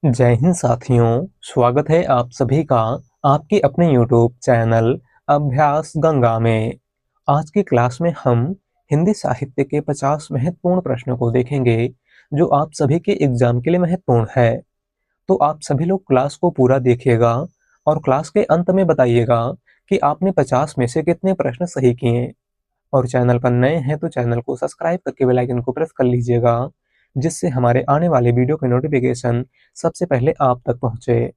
जय हिंद साथियों, स्वागत है आप सभी का आपके अपने YouTube चैनल अभ्यास गंगा में। आज की क्लास में हम हिंदी साहित्य के 50 महत्वपूर्ण प्रश्नों को देखेंगे जो आप सभी के एग्जाम के लिए महत्वपूर्ण है। तो आप सभी लोग क्लास को पूरा देखिएगा और क्लास के अंत में बताइएगा कि आपने 50 में से कितने प्रश्न सही किए। और चैनल पर नए हैं तो चैनल को सब्सक्राइब करके बेल आइकन को प्रेस कर लीजिएगा, जिससे हमारे आने वाले वीडियो के नोटिफिकेशन सबसे पहले आप तक पहुंचे।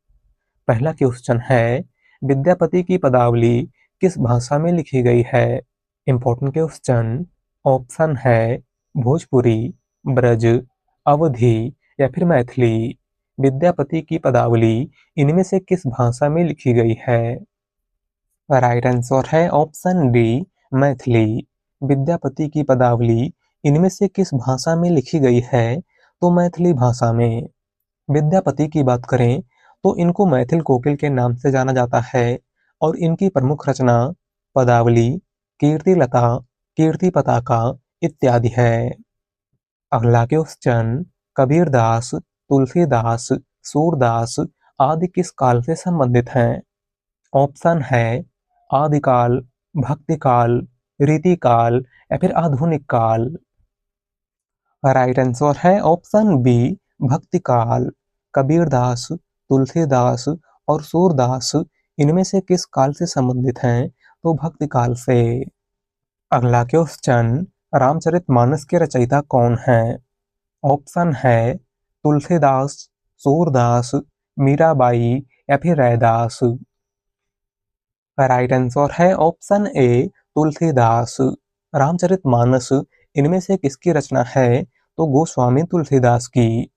पहला क्वेश्चन है, विद्यापति की पदावली किस भाषा में लिखी गई है? Important question. ऑप्शन है भोजपुरी, ब्रज, अवधी या फिर मैथिली। विद्यापति की पदावली इनमें से किस भाषा में लिखी गई है? राइट आंसर है ऑप्शन डी, मैथिली। विद्यापति की पदावली इनमें से किस भाषा में लिखी गई है? तो मैथिली भाषा में। विद्यापति की बात करें तो इनको मैथिल कोकिल के नाम से जाना जाता है और इनकी प्रमुख रचना पदावली, कीर्तिलता, कीर्ति पताका इत्यादि है। अगला क्वेश्चन, कबीरदास, तुलसीदास, सूरदास आदि किस काल से संबंधित हैं? ऑप्शन है आदिकाल, भक्तिकाल, रीतिकाल या फिर आधुनिक काल। राइट आंसर है ऑप्शन बी, भक्तिकाल। कबीरदास, तुलसीदास और सूरदास इनमें से किस काल से संबंधित हैं? तो भक्तिकाल से। अगला क्वेश्चन, रामचरितमानस के रचयिता कौन है? ऑप्शन है तुलसीदास, सूरदास, मीराबाई या फिर रैदास। राइट आंसर है ऑप्शन ए, तुलसीदास। रामचरितमानस इनमें से किसकी रचना है? तो गोस्वामी तुलसीदास की।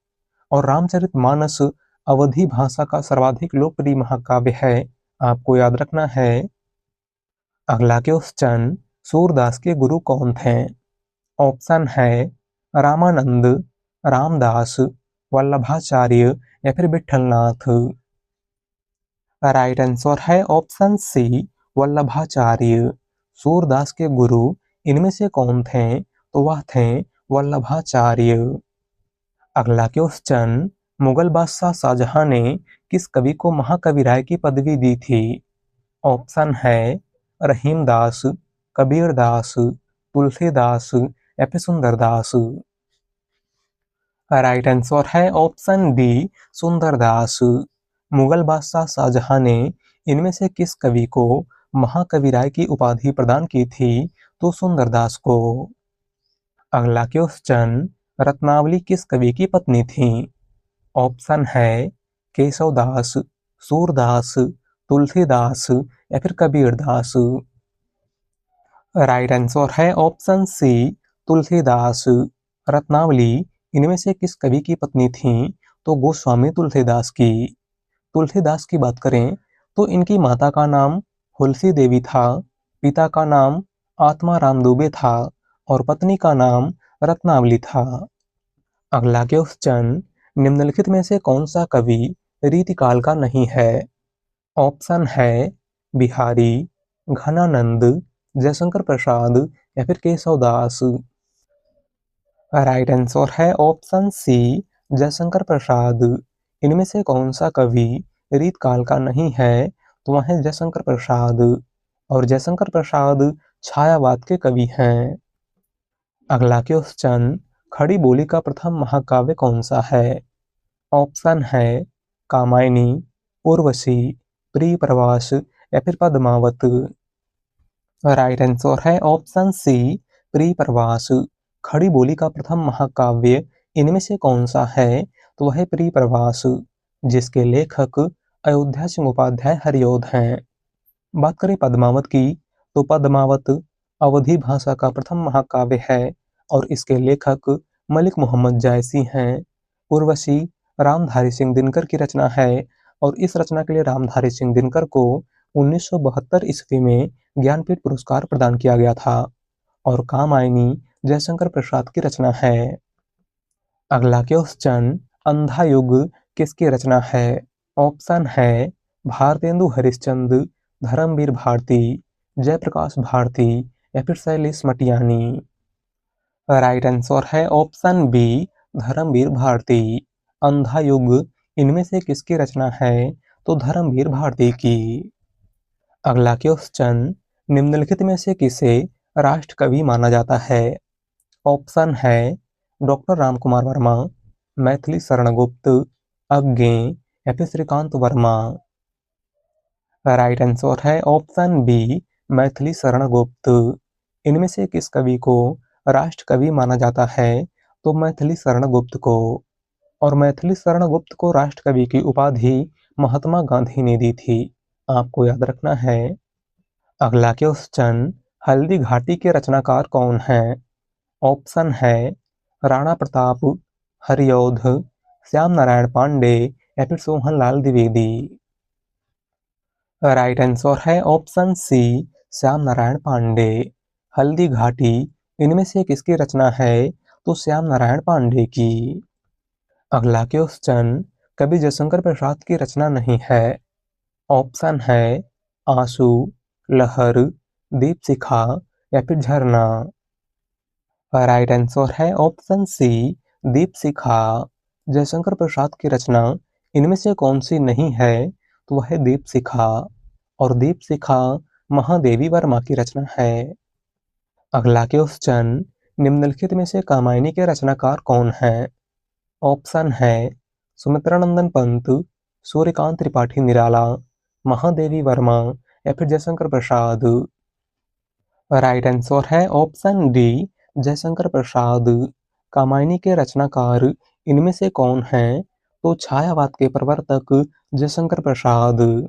और रामचरितमानस अवधी भाषा का सर्वाधिक लोकप्रिय महाकाव्य है, आपको याद रखना है। अगला क्वेश्चन, सूरदास के गुरु कौन थे? ऑप्शन है रामानंद, रामदास, वल्लभाचार्य या फिर विठलनाथ। राइट आंसर है ऑप्शन सी, वल्लभाचार्य। सूरदास के गुरु इनमें से कौन थे? तो वह थे वल्लभाचार्य। अगला क्वेश्चन, मुगल बादशाह शाहजहां ने किस कवि को महाकवि राय की पदवी दी थी? ऑप्शन है रहीमदास, कबीरदास, तुलसीदास या फिर सुंदरदास। राइट आंसर है ऑप्शन बी, सुंदरदास। मुगल बादशाह शाहजहां ने इनमें से किस कवि को महाकवि राय की उपाधि प्रदान की थी? तो सुंदरदास को। अगला क्वेश्चन, रत्नावली किस कवि की पत्नी थी? ऑप्शन है केशवदास, सूरदास, तुलसीदास या फिर कबीरदास। राइट आंसर है ऑप्शन सी, तुलसीदास। रत्नावली इनमें से किस कवि की पत्नी थी? तो गोस्वामी तुलसीदास की। तुलसीदास की बात करें तो इनकी माता का नाम हुलसी देवी था, पिता का नाम आत्माराम दुबे था और पत्नी का नाम रत्नावली था। अगला क्वेश्चन, निम्नलिखित में से कौन सा कवि रीतिकाल का नहीं है? ऑप्शन है बिहारी, घनानंद, जयशंकर प्रसाद या फिर केशवदास। राइट आंसर है ऑप्शन सी, जयशंकर प्रसाद। इनमें से कौन सा कवि रीतकाल का नहीं है? तो वह है जयशंकर प्रसाद। और जयशंकर प्रसाद छायावाद के कवि हैं। अगला क्वेश्चन, खड़ी बोली का प्रथम महाकाव्य कौन सा है? ऑप्शन है कामायनी, उर्वशी, प्रिय प्रवास या फिर पद्मावत। राइट आंसर है ऑप्शन सी, प्रिय प्रवास। खड़ी बोली का प्रथम महाकाव्य इनमें से कौन सा है? तो वह है प्रिय प्रवास, जिसके लेखक अयोध्या सिंह उपाध्याय हरिऔध हैं। बात करें पद्मावत की तो पद्मावत अवधी भाषा का प्रथम महाकाव्य है और इसके लेखक मलिक मोहम्मद जायसी हैं। उर्वशी रामधारी सिंह दिनकर की रचना है और इस रचना के लिए रामधारी सिंह दिनकर को 1972 ईस्वी में ज्ञानपीठ पुरस्कार प्रदान किया गया था। और कामायनी जयशंकर प्रसाद की रचना है। अगला क्वेश्चन, अंधा युग किसकी रचना है? ऑप्शन है भारतेंदु हरिश्चंद्र, धर्मवीर भारती, जयप्रकाश भारती या फिर शैलेश मटियानी। राइट आंसर है ऑप्शन बी, धर्मवीर भारती। अंधा युग इनमें से किसकी रचना है? तो धर्मवीर भारती की। अगला क्वेश्चन, निम्नलिखित में से किसे राष्ट्र कवि माना जाता है? ऑप्शन है डॉक्टर रामकुमार वर्मा, मैथिली शरण गुप्त, अज्ञे या फिर श्रीकांत वर्मा। राइट आंसर है ऑप्शन बी, मैथिली शरण गुप्त। इनमें से किस कवि को राष्ट्र कवि माना जाता है? तो मैथिली शरण गुप्त को। और मैथिली शरण गुप्त को राष्ट्र कवि की उपाधि महात्मा गांधी ने दी थी, आपको याद रखना है। अगला क्वेश्चन, हल्दी घाटी के रचनाकार कौन है? ऑप्शन है राणा प्रताप, हरिऔध, श्याम नारायण पांडे या फिर सोहनलाल द्विवेदी। राइट आंसर है ऑप्शन सी, श्याम नारायण पांडे। हल्दी घाटी इनमें से किसकी रचना है? तो श्याम नारायण पांडे की। अगला क्वेश्चन, कवि जयशंकर प्रसाद की रचना नहीं है। ऑप्शन है आंसू, लहर, दीपशिखा या फिर झरना। राइट आंसर है ऑप्शन सी, दीपशिखा। जयशंकर प्रसाद की रचना इनमें से कौन सी नहीं है? तो वह है दीपशिखा। और दीपशिखा महादेवी वर्मा की रचना है। अगला क्वेश्चन, निम्नलिखित में से कामायनी के रचनाकार कौन है? ऑप्शन है सुमित्रानंदन पंत, सूर्यकांत त्रिपाठी निराला, महादेवी वर्मा या फिर जयशंकर प्रसाद। राइट आंसर है ऑप्शन डी, जयशंकर प्रसाद। कामायनी के रचनाकार इनमें से कौन है? तो छायावाद के प्रवर्तक जयशंकर प्रसाद।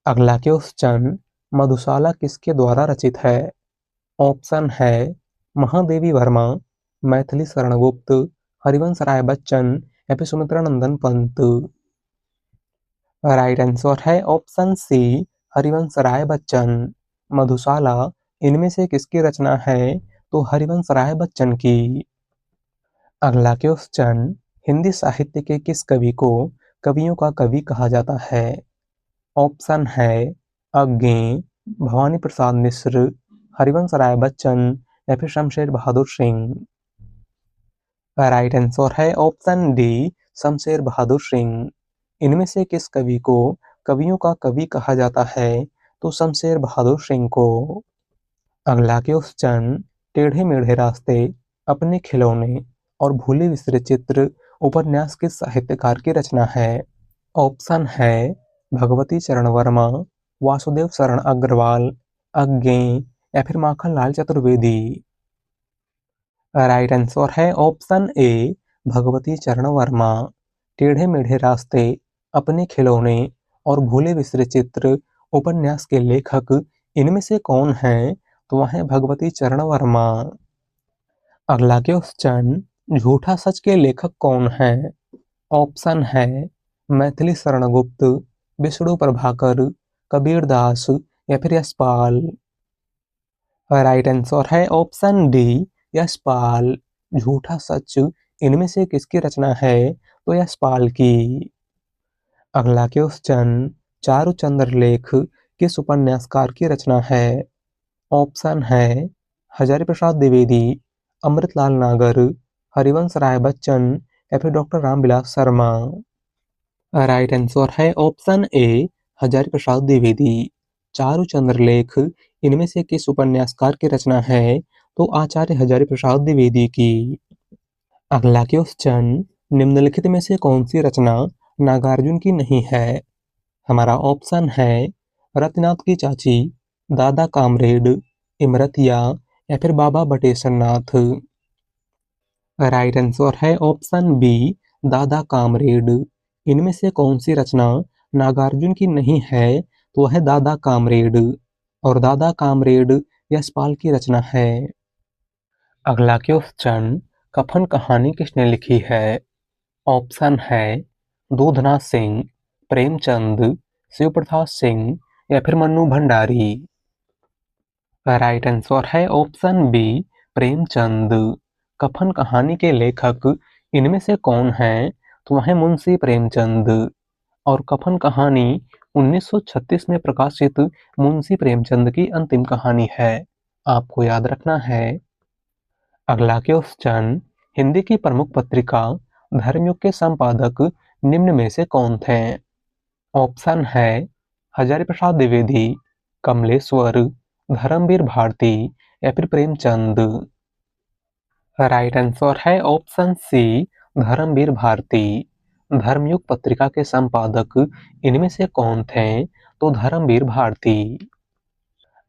अगला क्वेश्चन, मधुशाला किसके द्वारा रचित है? ऑप्शन है महादेवी वर्मा, मैथिली शरण गुप्त, हरिवंश राय बच्चन या फिर सुमित्रानंदन पंत। राइट आंसर है ऑप्शन सी, हरिवंश राय बच्चन। मधुशाला इनमें से किसकी रचना है? तो हरिवंश राय बच्चन की। अगला क्वेश्चन, हिंदी साहित्य के किस कवि को कवियों का कवि कहा जाता है? ऑप्शन है अज्ञे, भवानी प्रसाद मिश्र, हरिवंश राय बच्चन या फिर शमशेर बहादुर सिंह। राइट आंसर है ऑप्शन डी, शमशेर बहादुर सिंह। इनमें से किस कवि को कवियों का कवि कहा जाता है? तो शमशेर बहादुर सिंह को। अगला क्वेश्चन, टेढ़े मेढ़े रास्ते, अपने खिलौने और भूले बिसरे चित्र उपन्यास किस साहित्यकार की रचना है? ऑप्शन है भगवती चरण वर्मा, वासुदेव शरण अग्रवाल, अज्ञे या फिर माखनलाल चतुर्वेदी। राइट आंसर है ऑप्शन ए, भगवती चरण वर्मा। टेढ़े मेढ़े रास्ते, अपने खिलौने और भूले बिसरे चित्र उपन्यास के लेखक इनमें से कौन है? तो वह है भगवती चरण वर्मा। अगला क्वेश्चन, झूठा सच के लेखक कौन है? ऑप्शन है मैथिली शरण गुप्त, विष्णु प्रभाकर, कबीर दास या फिर यशपाल। राइट आंसर है ऑप्शन डी, यशपाल। झूठा सच इनमें से किसकी रचना है? तो यशपाल की। अगला क्वेश्चन, चारुचंद्र लेख किस उपन्यासकार की रचना है? ऑप्शन है हजारी प्रसाद द्विवेदी, अमृतलाल नागर, हरिवंश राय बच्चन या फिर doctor Ramvilas Sharma. Right answer है ऑप्शन ए, हजारी प्रसाद द्विवेदी। चारुचंद्र लेख इनमें से किस उपन्यासकार की रचना है? तो आचार्य हजारी प्रसाद द्विवेदी की। अगला क्वेश्चन, निम्नलिखित में से कौन सी रचना नागार्जुन की नहीं है? हमारा ऑप्शन है रत्नाथ की चाची, दादा कामरेड, इमरतिया या फिर बाबा बटेश्वर नाथ। राइट आंसर है ऑप्शन बी, दादा कामरेड। इनमें से कौन सी रचना नागार्जुन की नहीं है? तो वह है दादा कामरेड। और दादा कामरेड यशपाल की रचना है। अगला क्वेश्चन, कफन कहानी किसने लिखी है? ऑप्शन है दूधनाथ सिंह, प्रेमचंद, शिव प्रसाद सिंह या फिर मन्नू भंडारी। राइट आंसर है ऑप्शन बी, प्रेमचंद। कफन कहानी के लेखक इनमें से कौन है? तो वह है मुंशी प्रेमचंद। और कफन कहानी 1936 में प्रकाशित मुंशी प्रेमचंद की अंतिम कहानी है, आपको याद रखना है। अगला क्वेश्चन, हिंदी की प्रमुख पत्रिका धर्मयुग के संपादक निम्न में से कौन थे? ऑप्शन है हजारी प्रसाद द्विवेदी, कमलेश्वर, धर्मवीर भारती या फिर प्रेमचंद। राइट आंसर है ऑप्शन सी, धर्मवीर भारती। धर्मयुग पत्रिका के संपादक इनमें से कौन थे? तो धर्मवीर भारती।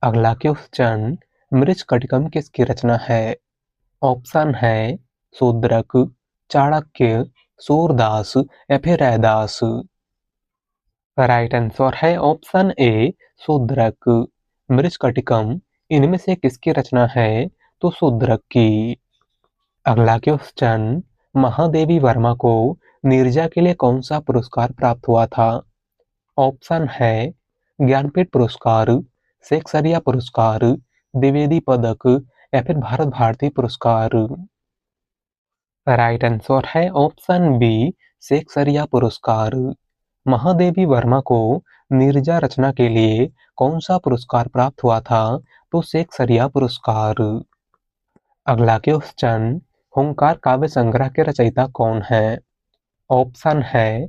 अगला क्वेश्चन, मृच्छकटिकम किसकी रचना है? ऑप्शन है शूद्रक, चाणक्य, सूरदास या फिर रैदास। राइट आंसर है ऑप्शन ए, शूद्रक। मृच्छकटिकम इनमें से किसकी रचना है? तो शूद्रक की। अगला क्वेश्चन, महादेवी वर्मा को नीरजा के लिए कौन सा पुरस्कार प्राप्त हुआ था? ऑप्शन है ज्ञानपीठ पुरस्कार, शेक्सपियर पुरस्कार, द्विवेदी पदक या फिर भारत भारती पुरस्कार। राइट आंसर है ऑप्शन बी, शेक्सपियर पुरस्कार। महादेवी वर्मा को नीरजा रचना के लिए कौन सा पुरस्कार प्राप्त हुआ था? तो शेक्सपियर पुरस्कार। अगला क्वेश्चन, हुंकार काव्य संग्रह के रचयिता कौन है? ऑप्शन है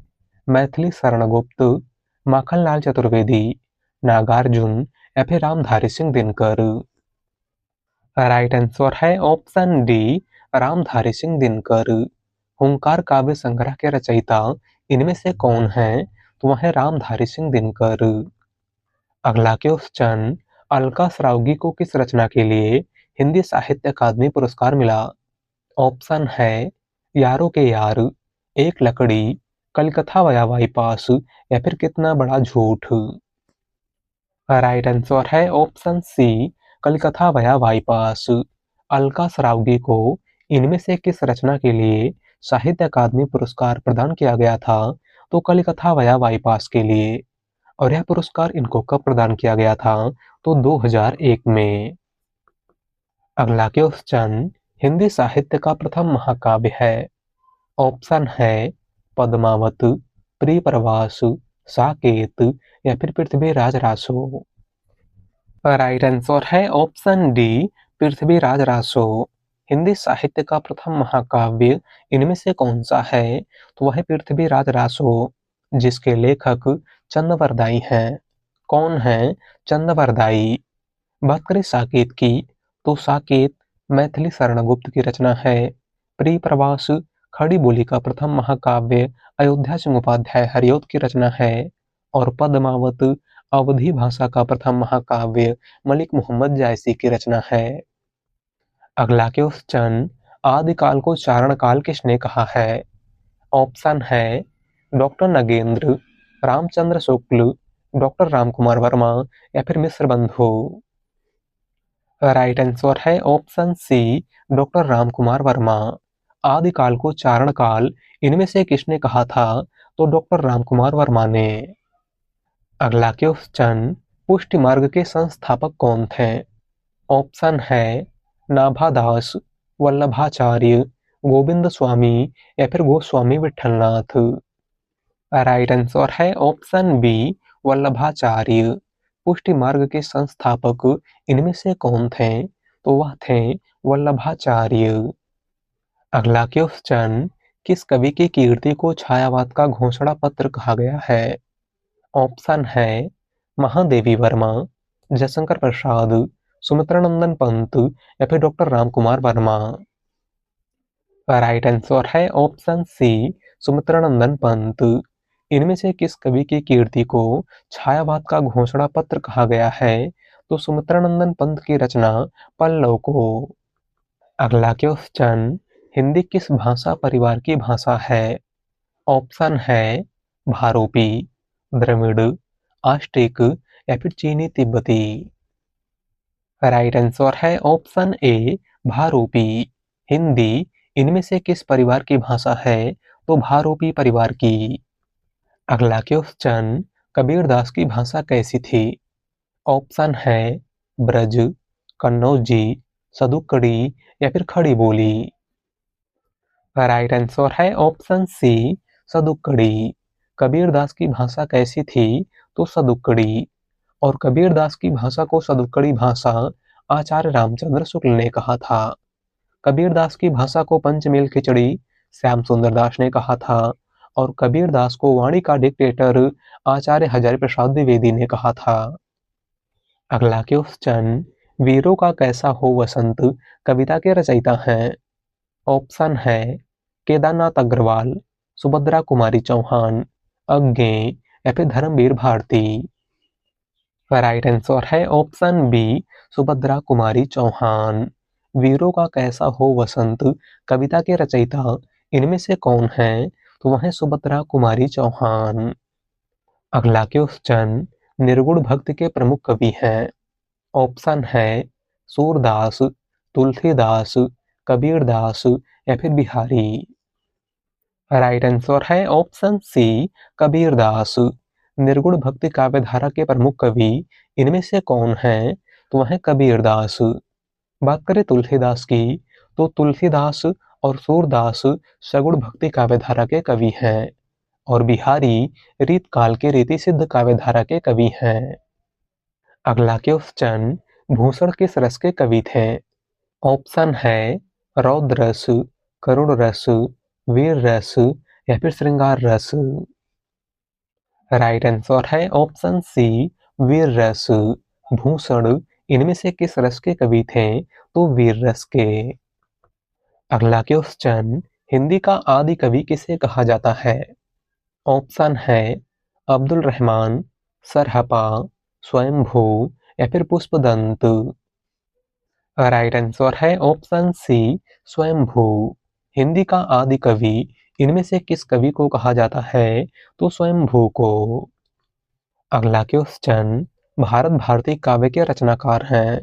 मैथिली शरणगुप्त, माखनलाल चतुर्वेदी, नागार्जुन या फिर रामधारी सिंह दिनकर। राइट आंसर है ऑप्शन डी, रामधारी सिंह दिनकर। हुंकार काव्य संग्रह के रचयिता इनमें से कौन है? तो वह है रामधारी सिंह दिनकर। अगला क्वेश्चन, अलका श्रावगी को किस रचना के लिए हिंदी साहित्य अकादमी पुरस्कार मिला? ऑप्शन है यारों के यार, एक लकड़ी, कलकत्ता वया बाईपास या फिर कितना बड़ा झूठ। राइट आंसर है ऑप्शन सी, कलकत्ता वया बाईपास। अलका श्रावगी को इनमें से किस रचना के लिए साहित्य अकादमी पुरस्कार प्रदान किया गया था? तो कलकत्ता वया बाईपास के लिए। और यह पुरस्कार इनको कब प्रदान किया गया था? तो 2001 में। अगला क्वेश्चन, हिंदी साहित्य का प्रथम महाकाव्य है? ऑप्शन है पद्मावत, प्रिय प्रवास, साकेत या फिर पृथ्वीराज रासो। राइट आंसर है ऑप्शन डी, पृथ्वीराज रासो। हिंदी साहित्य का प्रथम महाकाव्य इनमें से कौन सा है? तो वह है पृथ्वीराज रासो, जिसके लेखक चंदवरदाई हैं। कौन है चंदवरदाई? बात करें साकेत की, तो साकेत मैथिली शरणगुप्त की रचना है। प्रिय प्रवास खड़ी बोली का प्रथम महाकाव्य अयोध्या सिंह उपाध्याय हरिऔध की रचना है। और पद्मावत अवधी भाषा का प्रथम महाकाव्य मलिक मोहम्मद जायसी की रचना है। अगला क्वेश्चन, आदिकाल को चारण काल किसने कहा है? ऑप्शन है डॉक्टर नगेंद्र, रामचंद्र शुक्ल, डॉक्टर रामकुमार वर्मा या फिर मिश्र बंधु। राइट आंसर है option C, doctor Ramkumar Verma. आदिकाल को चारण काल इनमें से किसने कहा था? तो डॉक्टर रामकुमार वर्मा ने। अगला क्वेश्चन, पुष्टि मार्ग के संस्थापक कौन थे? ऑप्शन है नाभादास, वल्लभाचार्य, गोविंद स्वामी या फिर गोस्वामी विठलनाथ। राइट आंसर है ऑप्शन बी, वल्लभाचार्य। पुष्टि मार्ग के संस्थापक इनमें से कौन थे? तो वह थे वल्लभाचार्य। अगला क्वेश्चन, किस कवि की कीर्ति को छायावाद का घोषणा पत्र कहा गया है? ऑप्शन है महादेवी वर्मा, जयशंकर प्रसाद, सुमित्रानंदन पंत या फिर doctor Ramkumar Verma. Right answer है ऑप्शन सी, सुमित्रानंदन पंत। इनमें से किस कवि की कीर्ति को छायावाद का घोषणा पत्र कहा गया है? तो सुमित्रानंदन पंत की रचना पल्लव को। अगला क्वेश्चन, हिंदी किस भाषा परिवार की भाषा है? ऑप्शन है भारोपी, द्रविड़, आस्टिक या फिर चीनी तिब्बती। राइट आंसर है ऑप्शन ए, भारोपी। हिंदी इनमें से किस परिवार की भाषा है? तो भारोपी परिवार की। अगला क्वेश्चन, कबीरदास की भाषा कैसी थी? ऑप्शन है ब्रज, कन्नौजी, सदुकड़ी या फिर खड़ी बोली। राइट आंसर है ऑप्शन सी, सदुकड़ी। कबीरदास की भाषा कैसी थी? तो सदुकड़ी। और कबीरदास की भाषा को सदुकड़ी भाषा आचार्य रामचंद्र शुक्ल ने कहा था। कबीरदास की भाषा को पंचमेल खिचड़ी श्याम सुंदर दास ने कहा था। और कबीरदास को वाणी का डिक्टेटर आचार्य हजारी प्रसाद द्विवेदी ने कहा था। अगला क्वेश्चन, वीरों का कैसा हो वसंत कविता के रचयिता हैं? ऑप्शन है केदारनाथ अग्रवाल, सुभद्रा कुमारी चौहान, अज्ञे या फिर धर्मवीर भारती। राइट आंसर है ऑप्शन बी, सुभद्रा कुमारी चौहान। वीरों का कैसा हो वसंत कविता के रचयिता इनमें से कौन है? तो वह है सुभद्रा कुमारी चौहान। अगला क्वेश्चन, निर्गुण भक्ति के प्रमुख कवि हैं? ऑप्शन है सूरदास, तुलसीदास, कबीरदास या फिर बिहारी। राइट आंसर है ऑप्शन सी, कबीरदास। निर्गुण भक्ति काव्यधारा के प्रमुख कवि इनमें से कौन है? तो वह है कबीरदास। बात करें तुलसीदास की, तो तुलसीदास और सूरदास सगुण भक्ति काव्यधारा के कवि हैं और बिहारी रीत काल के रीति सिद्ध काव्यधारा के कवि हैं। अगला क्वेश्चन, भूषण किस रस के कवि थे? ऑप्शन है रौद्र रस, करुण रस, वीर रस या फिर श्रृंगार रस। राइट आंसर है ऑप्शन सी, वीर रस। भूषण इनमें से किस रस के कवि थे? तो वीर रस के। अगला क्वेश्चन, हिंदी का आदि कवि किसे कहा जाता है? ऑप्शन है अब्दुल रहमान, सरहपा, स्वयंभू या फिर पुष्पदंत। राइट आंसर है ऑप्शन सी, स्वयंभू। हिंदी का आदि कवि इनमें से किस कवि को कहा जाता है? तो स्वयंभू को। अगला क्वेश्चन, भारत भारती काव्य के रचनाकार हैं?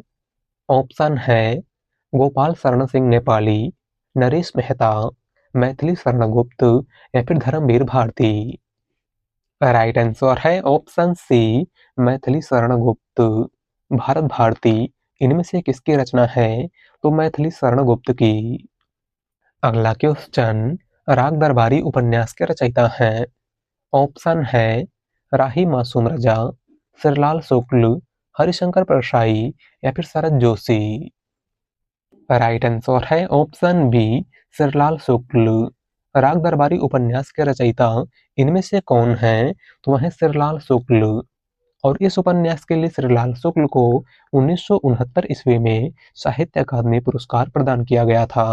ऑप्शन है गोपाल शरण सिंह नेपाली, नरेश मेहता, मैथिली शरण गुप्त या फिर धर्मवीर भारती। राइट आंसर है ऑप्शन सी, मैथिली शरण गुप्त। भारत भारती इनमें से किसकी रचना है? तो मैथिली शरण गुप्त की। अगला क्वेश्चन, राग दरबारी उपन्यास के रचयिता हैं? ऑप्शन है राही मासूम रजा, श्रीलाल शुक्ल, हरिशंकर परसाई या फिर शरद जोशी। राइट आंसर है ऑप्शन बी, श्रीलाल शुक्ल। राग दरबारी उपन्यास के रचयिता इनमें से कौन है? तो वह है श्रीलाल शुक्ल और इस उपन्यास के लिए श्रीलाल शुक्ल को 1969 ईस्वी में साहित्य अकादमी पुरस्कार प्रदान किया गया था।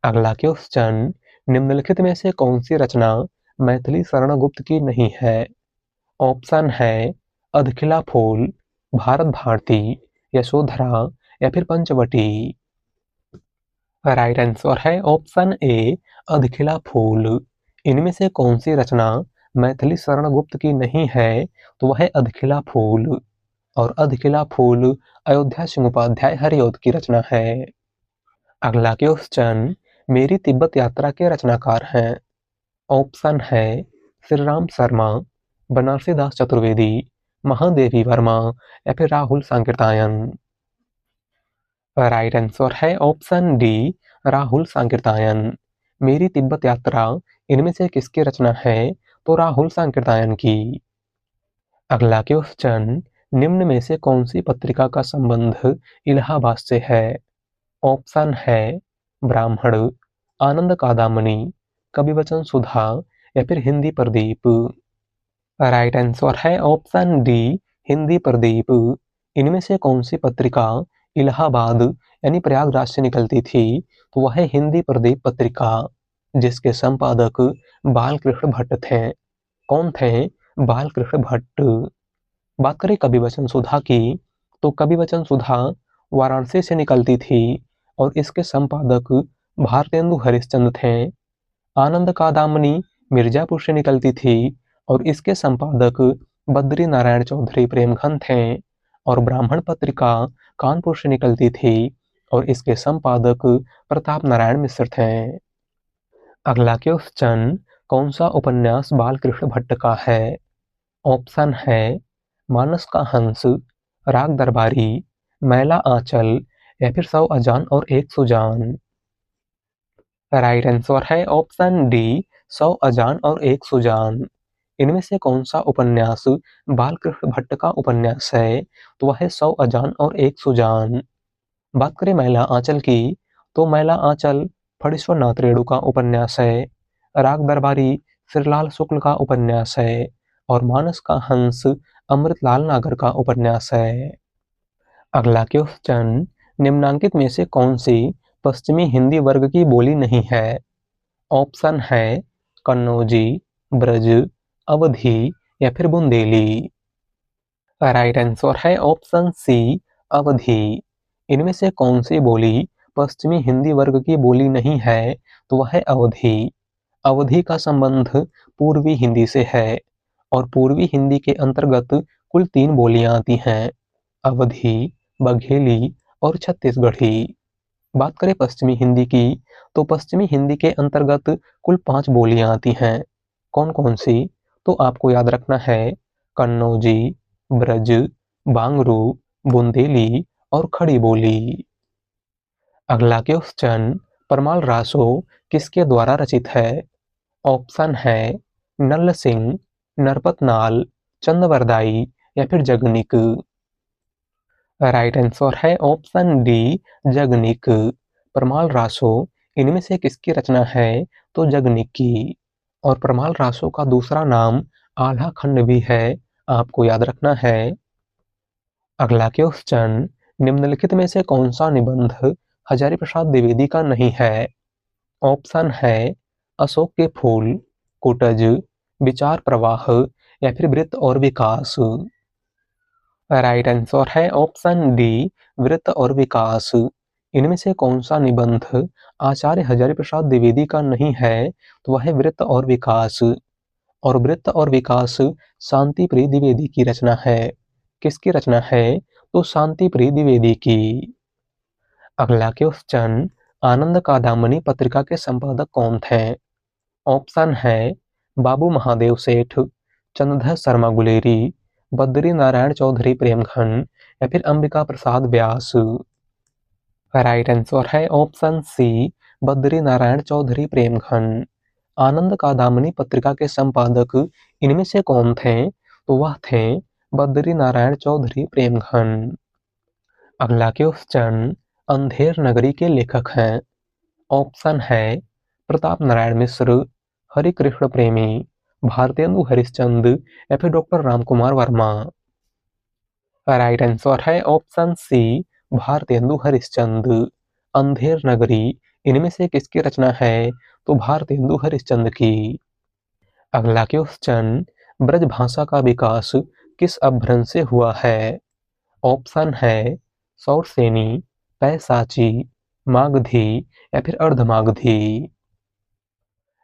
अगला क्वेश्चन, निम्नलिखित में से कौन सी रचना मैथिली शरण गुप्त की नहीं है? ऑप्शन है अधखिला फूल, भारत भारती, यशोधरा या फिर पंचवटी। राइट आंसर है ऑप्शन ए, अधखिला फूल। इनमें से कौन सी रचना मैथिली शरण गुप्त की नहीं है? तो वह है अधखिला फूल और अधखिला फूल अयोध्या सिंह उपाध्याय हरिऔध की रचना है। अगला क्वेश्चन, मेरी तिब्बत यात्रा के रचनाकार हैं? ऑप्शन है श्री राम शर्मा, बनारसी दास चतुर्वेदी, महादेवी वर्मा या फिर राहुल सांकृत्यायन। राइट आंसर है ऑप्शन डी, राहुल सांकृत्यायन। मेरी तिब्बत यात्रा इनमें से किसकी रचना है? तो राहुल सांकृत्यायन की। अगला क्वेश्चन, निम्न में से कौन सी पत्रिका का संबंध इलाहाबाद से है? ऑप्शन है ब्राह्मण, आनंद कादामनी, कविवचन सुधा या फिर हिंदी प्रदीप। राइट आंसर है ऑप्शन डी, हिंदी प्रदीप। इनमें से कौन सी पत्रिका इलाहाबाद यानी प्रयागराज से निकलती थी? तो वह है हिंदी प्रदीप पत्रिका, जिसके संपादक बालकृष्ण भट्ट थे। कौन थे? बालकृष्ण भट्ट। बात करें कविवचन सुधा की, तो कविवचन सुधा वाराणसी से निकलती थी और इसके संपादक भारतेंदु हरिश्चंद्र थे। आनंद कादामनी मिर्जापुर से निकलती थी और इसके संपादक बद्री नारायण चौधरी प्रेमघन थे और ब्राह्मण पत्रिका कानपुर से निकलती थी और इसके संपादक प्रताप नारायण मिश्र थे। अगला क्वेश्चन, कौन सा उपन्यास बालकृष्ण भट्ट का है? ऑप्शन है मानस का हंस, राग दरबारी, मैला आंचल या फिर 100 अजान और 1 सुजान। राइट आंसर है ऑप्शन डी, 100 अजान और 1 सुजान। इनमें से कौन सा उपन्यास बालकृष्ण भट्ट का उपन्यास है? तो वह है 100 अजान और 1 सुजान। बात करें मैला आंचल की, तो मैला आंचल फणीश्वर नाथ रेणु का उपन्यास है। राग दरबारी श्रीलाल शुक्ल का उपन्यास है और मानस का हंस अमृतलाल नागर का उपन्यास है। अगला क्वेश्चन, निम्नांकित में से कौन सी पश्चिमी हिंदी वर्ग की बोली नहीं है? ऑप्शन है कन्नौजी, ब्रज, अवधी या फिर बुंदेली। राइट आंसर है ऑप्शन सी, अवधी। इनमें से कौन सी बोली पश्चिमी हिंदी वर्ग की बोली नहीं है? तो वह है अवधी। अवधी का संबंध पूर्वी हिंदी से है और पूर्वी हिंदी के अंतर्गत कुल 3 बोलियां आती हैं, अवधी, बघेली और छत्तीसगढ़ी। बात करें पश्चिमी हिंदी की, तो पश्चिमी हिंदी के अंतर्गत कुल 5 बोलियां आती हैं। कौन कौन सी? तो आपको याद रखना है कन्नौजी, ब्रज, बांगरू, बुंदेली और खड़ी बोली। अगला क्वेश्चन, परमाल रासो किसके द्वारा रचित है? ऑप्शन है नल्ल सिंह, नरपतनाल, चंदवरदाई या फिर जगनिक। राइट आंसर है ऑप्शन डी, जगनिक। परमाल रासो इनमें से किसकी रचना है? तो जगनिक की। और परमाल रासो का दूसरा नाम आल्हा खंड भी है, आपको याद रखना है। अगला क्वेश्चन, निम्नलिखित में से कौन सा निबंध हजारी प्रसाद द्विवेदी का नहीं है? ऑप्शन है अशोक के फूल, कुटज, विचार प्रवाह या फिर वृत्त और विकास। राइट आंसर है ऑप्शन डी, वृत्त और विकास। इनमें से कौन सा निबंध आचार्य हजारी प्रसाद द्विवेदी का नहीं है? तो वह है वृत्त और विकास। और वृत्त और विकास शांति प्रिय द्विवेदी की रचना है। किसकी रचना है? तो शांति प्रिय द्विवेदी की। अगला क्वेश्चन, आनंद कादामनी पत्रिका के संपादक कौन थे? ऑप्शन है बाबू महादेव सेठ, चंद्रधर शर्मा गुलेरी, बद्री नारायण चौधरी प्रेमघन या फिर अंबिका प्रसाद व्यास। राइट आंसर है ऑप्शन सी, बद्री नारायण चौधरी प्रेमघन। आनंद कादामनी पत्रिका के संपादक इनमें से कौन थे? तो वह थे बद्री नारायण चौधरी प्रेमघन। अगला क्वेश्चन, अंधेर नगरी के लेखक हैं। ऑप्शन है प्रताप नारायण मिश्र, हरिकृष्ण प्रेमी, भारतेंदु हरिश्चंद्र या फिर doctor Ramkumar Verma. Right answer है ऑप्शन सी, भारतेंदु हरिश्चंद्र। अंधेर नगरी इनमें से किसकी रचना है? तो भारतेंदु हरिश्चंद्र की। अगला क्वेश्चन, ब्रज भाषा का विकास किस अपभ्रंश से हुआ है? ऑप्शन है सौरसेनी, पैसाची, मागधी या फिर अर्धमागधी।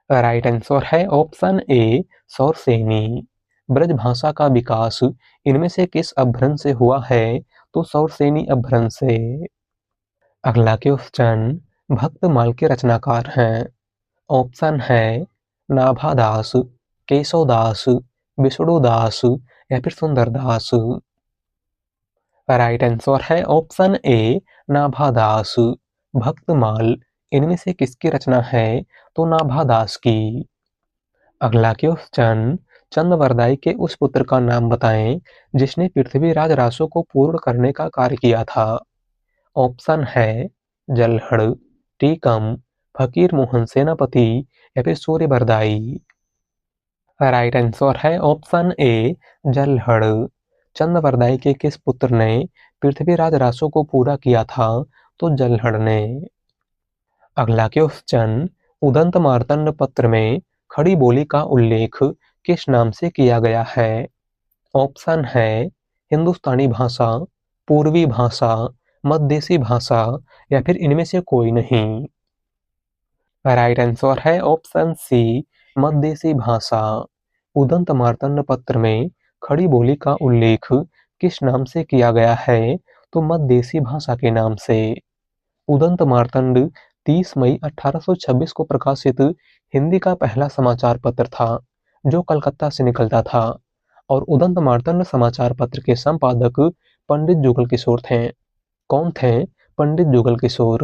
राइट आंसर है ऑप्शन ए, सौरसेनी। ब्रज भाषा का विकास इनमें से किस अपभ्रंश से हुआ है? तो सौरसेनी अपभ्रंश से। अगला क्वेश्चन, भक्तमाल के रचनाकार हैं। ऑप्शन है नाभादास, केशवदास, विष्णुदास या फिर सुंदरदास। राइट आंसर है ऑप्शन ए, नाभादास। भक्तमाल इनमें से किसकी रचना है? तो नाभादास की। अगला क्वेश्चन, चंदवरदाई के उस पुत्र का नाम बताएं जिसने पृथ्वीराज रासो को पूर्ण करने का कार्य किया था। ऑप्शन है जल्हड़, टीकम, फकीर मोहन सेनापति या फिर सूर्यबरदाई। राइट आंसर है ऑप्शन ए, जल्हड़। चंदवरदाई के किस पुत्र ने पृथ्वीराज रासो को पूरा किया था? तो जल्हड़ ने। अगला क्वेश्चन, उदंत मार्तंड पत्र में खड़ी बोली का उल्लेख किस नाम से किया गया है? ऑप्शन है हिंदुस्तानी भाषा, पूर्वी भाषा, मध्यदेशी भाषा या फिर इनमें से कोई नहीं। राइट आंसर है ऑप्शन सी, मध्यदेशी भाषा। उदंत मार्तंड पत्र में खड़ी बोली का उल्लेख किस नाम से किया गया है? तो मध्यदेशी भाषा के नाम से। उदंत मार्तंड 30 मई 1826 को प्रकाशित हिंदी का पहला समाचार पत्र था जो कलकत्ता से निकलता था। और उदंत मार्तंड समाचार पत्र के संपादक पंडित जुगल किशोर थे। कौन थे? पंडित जुगल किशोर।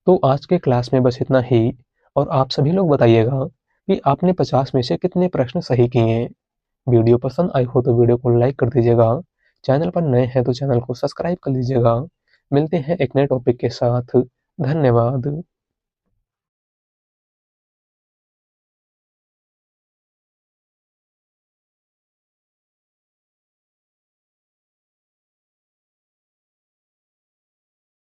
तो आज के क्लास में बस इतना ही। और आप सभी लोग बताइएगा कि आपने 50 में से कितने प्रश्न सही किए। वीडियो पसंद आई हो तो वीडियो को लाइक कर दीजिएगा। चैनल पर नए हैं तो चैनल को सब्सक्राइब कर लीजिएगा। मिलते हैं एक नए टॉपिक के साथ। धन्यवाद।